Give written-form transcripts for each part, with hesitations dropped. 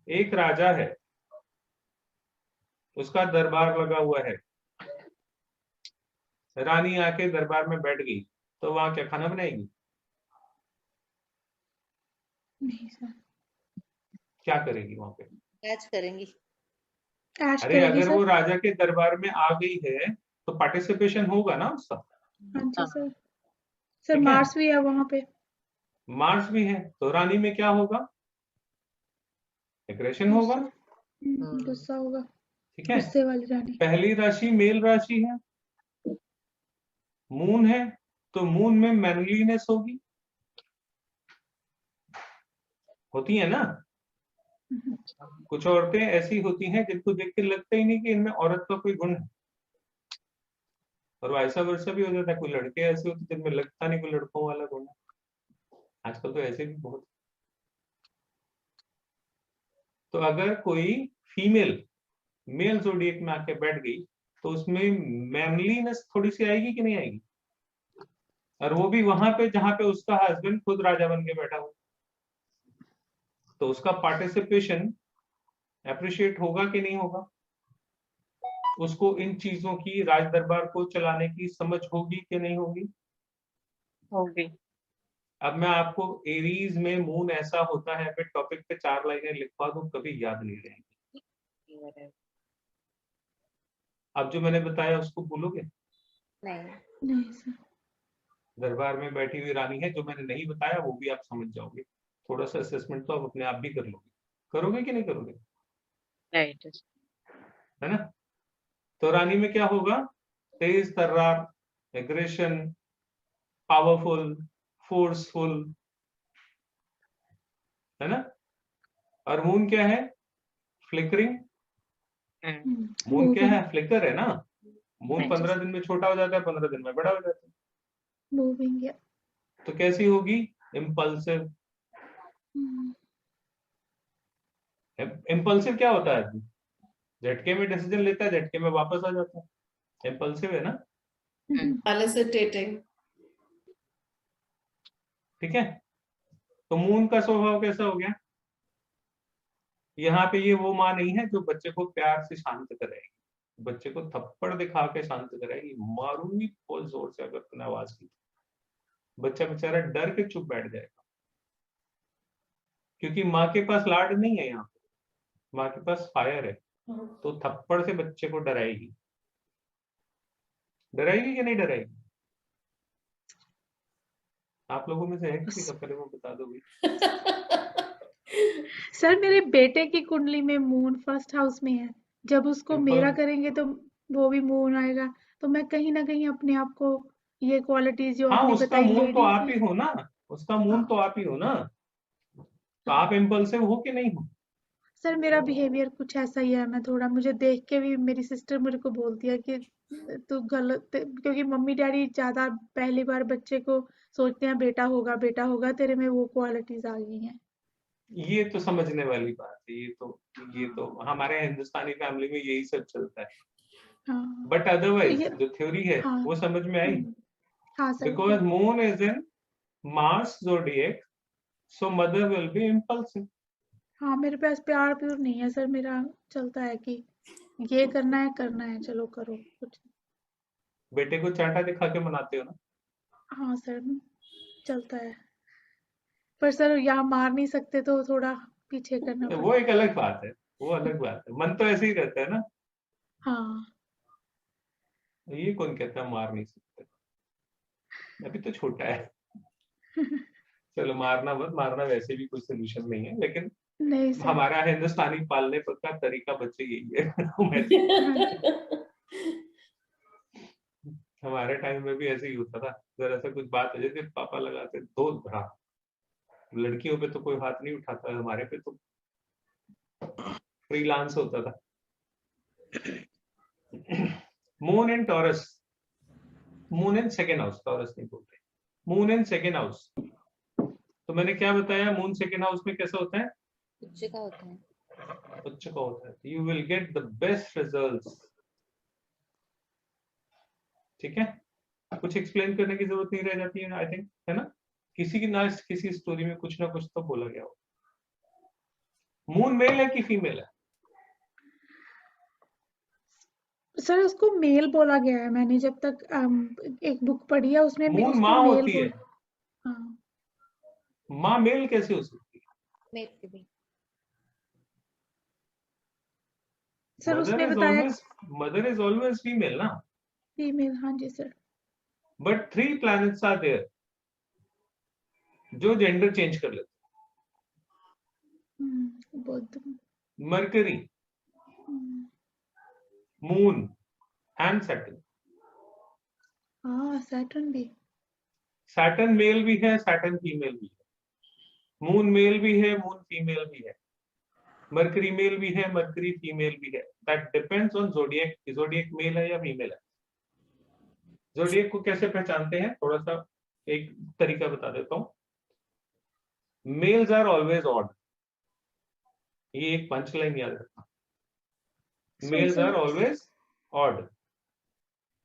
एक राजा है, उसका दरबार लगा हुआ है, रानी आके दरबार में बैठ गई, तो वहां क्या खाना बनाएगी? नहीं सर। क्या करेगी वहां पे? ऐश करेंगी। ऐश अरे करेगी अगर सर। वो राजा के दरबार में आ गई है तो पार्टिसिपेशन होगा ना उसका। हाँ जी हाँ। सर। सर ठीक है, मार्स भी है वहां पे। मार्स भी है, तो रानी में क्या होगा? एग्रेशन होगा। गुस्सा। गुस्सा होगा। ठीक है, गुस्से वाली रानी। पहली राशि मेल राशि है, मून है, तो मून में मैनलीनेस होगी, होती है ना। कुछ औरतें ऐसी होती हैं जिनको देख के लगता ही नहीं कि इनमें औरत का कोई गुण है, और वैसा वर्षा भी हो जाता है। कोई लड़के ऐसे होते जिनमें लगता नहीं कोई लड़कों वाला गुण है, आजकल तो ऐसे भी बहुत। तो अगर कोई फीमेल मेल जोडिएक में आके बैठ गई तो उसमें मैनलीनेस थोड़ी सी आएगी कि नहीं आएगी? और वो भी वहां पे जहां पे उसका हस्बैंड खुद राजा बन के बैठा हो, तो उसका पार्टिसिपेशन अप्रिशिएट होगा कि नहीं होगा? उसको इन चीजों की, राज दरबार को चलाने की समझ होगी कि नहीं होगी? होगी। अब मैं आपको एरीज में मून ऐसा होता है पे टॉपिक पे 4 लाइनें लिखवा दूं, कभी याद नहीं रहेंगी। अब जो मैंने बताया उसको भूलोगे? नहीं। नहीं सर। दरबार में बैठी हुई रानी है, जो मैंने नहीं बताया वो भी आप समझ जाओगे। थोड़ा सा असेसमेंट तो आप अपने आप भी कर लोगे, करोगे कि नहीं करोगे? राइट। है ना। तो रानी में क्या होगा? तेज तर्रार, एग्रेशन, पावरफुल, फोर्सफुल, है ना। और मून क्या है? फ्लिकरिंग। मून क्या है? फ्लिकर है ना। मून 15 दिन में छोटा हो जाता है, 15 दिन में बड़ा हो जाता है। मूविंग या तो कैसी होगी? इम्पल्सिव। इम्पल्सिव क्या होता है? झटके में डिसीजन लेता है, झटके में वापस आ जाता है, इम्पल्सिव है ना। Felicitating. ठीक है, तो मून का स्वभाव कैसा हो गया? यहाँ पे ये वो माँ नहीं है जो बच्चे को प्यार से शांत कराएगी, बच्चे को थप्पड़ दिखा के शांत कराएगी, मारूंगी बहुत जोर से अगर तुमने आवाज की, बच्चा बेचारा डर के चुप बैठ जाएगा, क्योंकि माँ के पास लाड नहीं है, यहाँ पे माँ के पास फायर है, तो थप्पड़ से बच्चे को डराएगी। डराएगी कि नहीं डराएगी? आप लोगों में से है किसी का? पहले वो बता दोगे। सर मेरे बेटे की कुंडली में मून फर्स्ट हाउस में है, जब उसको मेरा करेंगे तो वो भी मून आएगा, तो मैं कहीं ना कहीं अपने आप को ये क्वालिटीज जो हाँ, आपने उसका बताई मून तो लेडीज आप में। ही हो ना, उसका मून तो हाँ आप ही हो ना, तो आप इम्पल्सिव हो कि नहीं हो? सर मेरा बिहेवियर कुछ ऐसा ही है, मैं थोड़ा, मुझे देख के भी मेरी सिस्टर मेरे को बोलती है कि तू गलत, क्योंकि मम्मी डैडी ज्यादा पहली बार बच्चे को सोचते हैं बेटा होगा, तेरे में वो क्वालिटीज आ गई हैं। ये तो समझने वाली बात है, ये तो हमारे हिंदुस्तानी फैमिली में यही सब चलता है। हाँ बट तो अदरवाइज ये जो थ्योरी है हाँ। वो समझ में आई। हाँ sir. Because moon is in Mars zodiac, so mother will be impulsive. हाँ मेरे पास प्यार प्यूर नहीं है सर, मेरा चलता है कि ये करना है चलो करो कुछ। बेटे को चांटा दिखा के मनाते हो ना। हाँ सर चलता है, पर सर यहाँ मार नहीं सकते तो थोड़ा पीछे करना तो वो पड़ता एक है। अलग बात है, वो अलग बात है, मन तो ऐसे ही रहता है ना। हाँ। ये कौन कहता है मार नहीं सकते? अभी तो छोटा है। चलो मारना मत, मारना वैसे भी कोई सोल्यूशन नहीं है, लेकिन नहीं सर। हमारा हिंदुस्तानी पालने का तरीका बच्चे यही है। हाँ जी। हमारे टाइम में भी ऐसे ही होता था, जरा सा कुछ बात हो जाती पापा लगाते दो धड़ा। लड़कियों पे तो कोई हाथ नहीं उठाता, हमारे पे तो फ्रीलांस होता था। Moon in taurus, moon in second house, taurus नहीं बोलते, मून इन सेकेंड हाउस। तो मैंने क्या बताया, मून सेकेंड हाउस में कैसा होता है? उच्च का होता है। उच्च का होता है, you will get the best results. ठीक है, कुछ एक्सप्लेन करने की जरूरत नहीं रह जाती है, आई थिंक, है ना। किसी की ना किसी स्टोरी में कुछ ना कुछ तो बोला गया हो। मून मेल है कि फीमेल है? सर उसको मेल बोला गया है, मैंने जब तक एक बुक पढ़ी है उसमें मून उसको माँ मेल होती है, हाँ माँ मेल कैसे हो सकती है? मेरे भी। सर उसमें बताया मदर इज ऑलवेज फीमेल ना, फीमेल। हाँ जी sir. But 3 planets are there जो जेंडर चेंज कर लेते बुध। हैं, Mercury, hmm, moon and Saturn. हाँ सैटर्न भी। सैटर्न मेल भी है, सैटर्न फीमेल भी है, मून मेल भी है, मून फीमेल भी है, मरकरी मेल भी है, मरकरी फीमेल भी है। दैट डिपेंड्स ऑन जोडिएक, जोडिएक मेल है या फीमेल है। जोडिएक को कैसे पहचानते हैं, थोड़ा सा एक तरीका बता देता हूं। मेल्स आर ऑलवेज ऑड, ये एक पंच लाइन याद रखना। Males are always odd.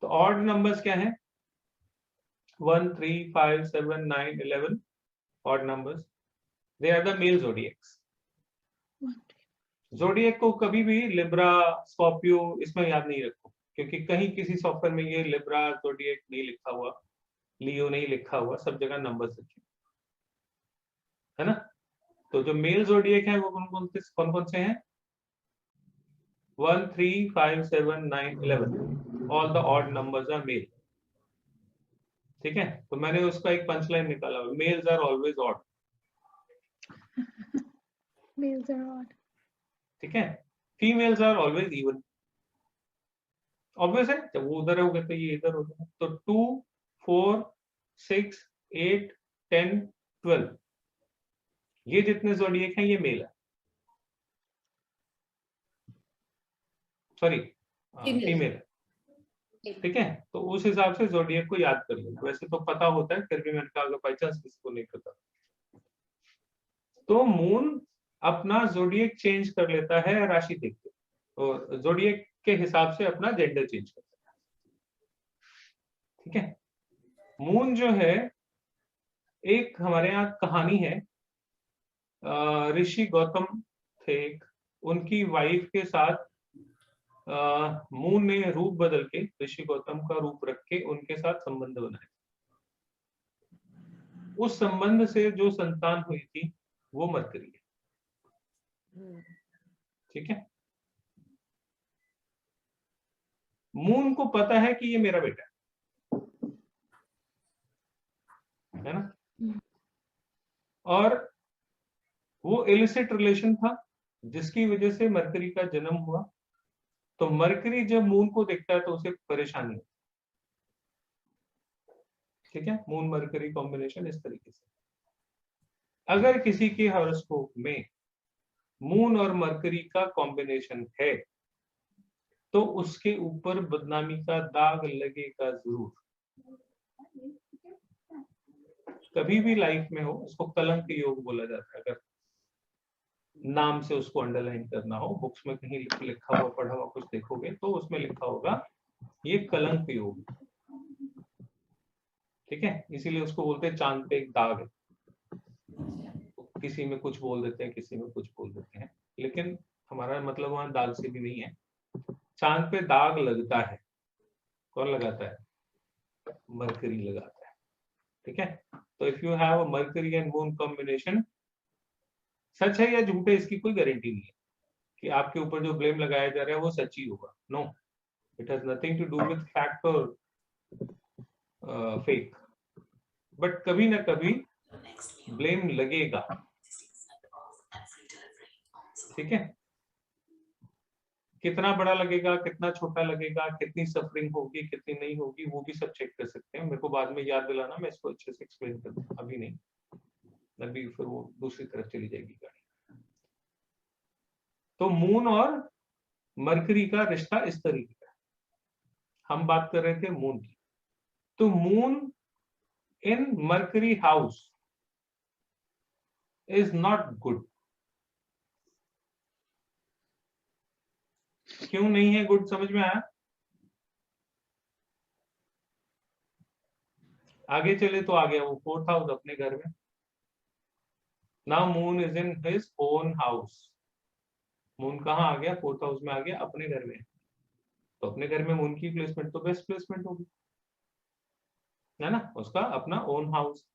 तो ऑड नंबर्स क्या है? 1, 3, 5, 7, 9, 11 odd numbers, they are the male zodiacs. Zodiac को कभी भी लिब्रा, स्कॉर्पियो इसमें याद नहीं रखो, क्योंकि कहीं किसी सॉफ्टवेयर में ये लिब्रा जोडिएक नहीं लिखा हुआ, लियो नहीं लिखा हुआ, सब जगह नंबर्स लिखे है ना। तो जो मेल जोडिएक है वो कौन कौन से हैं? 1, 3, 5, 7, 9, 11 all the odd numbers are male. ठीक है, तो मैंने उसका एक पंच लाइन निकाला, males are always odd. Males are odd. ठीक है, females are always even. Obvious है, जब वो उधर होगा तो ये इधर होगा। तो 2, 4, 6, 8, 10, 12 ये जितने जोडिएक हैं ये मेल है, सॉरी फीमेल है। ठीक है, तो उस हिसाब से जोडिएक को याद कर लेना। वैसे तो पता होता है, फिर भी मैंने कहा अगर बाई चांस किसी को नहीं पता। तो मून अपना जोडिएक चेंज कर लेता है राशि देख के, और जोडिएक के हिसाब से अपना जेंडर चेंज करता है। ठीक है, मून जो है, एक हमारे यहाँ कहानी है, ऋषि गौतम थे, उनकी वाइफ के साथ मून ने रूप बदल के, ऋषि गौतम का रूप रख के उनके साथ संबंध बनाए। उस संबंध से जो संतान हुई थी वो मरकरी है। ठीक है, मून को पता है कि ये मेरा बेटा है ना, और वो इलिसिट रिलेशन था जिसकी वजह से मरकरी का जन्म हुआ। तो मरकरी जब मून को देखता है तो उसे परेशानी होती है। ठीक है, मून मरकरी कॉम्बिनेशन इस तरीके से। अगर किसी के हॉरोस्कोप में मून और मरकरी का कॉम्बिनेशन है तो उसके ऊपर बदनामी का दाग लगेगा जरूर। कभी भी लाइफ में हो, उसको कलंक योग बोला जाता है। अगर नाम से उसको अंडरलाइन करना हो, बुक्स में कहीं लिखा हुआ पढ़ा हुआ कुछ देखोगे तो उसमें लिखा होगा ये कलंक योग। ठीक है, इसीलिए उसको बोलते हैं चांद पे एक दाग है। किसी में कुछ बोल देते हैं, किसी में कुछ बोल देते हैं, लेकिन हमारा मतलब वहां दाग से भी नहीं है। चांद पे दाग लगता है, कौन लगाता है? मरकरी लगाता है। ठीक है, तो if you have a Mercury and moon combination, सच है या झूठ है इसकी कोई गारंटी नहीं है कि आपके ऊपर जो ब्लेम लगाया जा रहा है वो सच ही होगा। No, it has nothing to do with fact और फेक, बट कभी ना कभी ब्लेम लगेगा। ठीक है, कितना बड़ा लगेगा, कितना छोटा लगेगा, कितनी सफरिंग होगी, कितनी नहीं होगी, वो भी सब चेक कर सकते हैं। मेरे को बाद में याद दिलाना, मैं इसको अच्छे से एक्सप्लेन कर दूं, अभी नहीं, अभी फिर वो दूसरी तरफ चली जाएगी गाड़ी। तो मून और मरकरी का रिश्ता इस तरीके का है। हम बात कर रहे थे मून की। तो moon in mercury house is not good. क्यों नहीं है गुड, समझ में आया? आगे चले तो आ गया वो 4th हाउस अपने घर में। Now moon is in his own house, moon कहाँ आ गया, 4th हाउस में आ गया, अपने घर में। तो अपने घर में मून की प्लेसमेंट तो बेस्ट प्लेसमेंट होगी, है ना, उसका अपना ओन हाउस।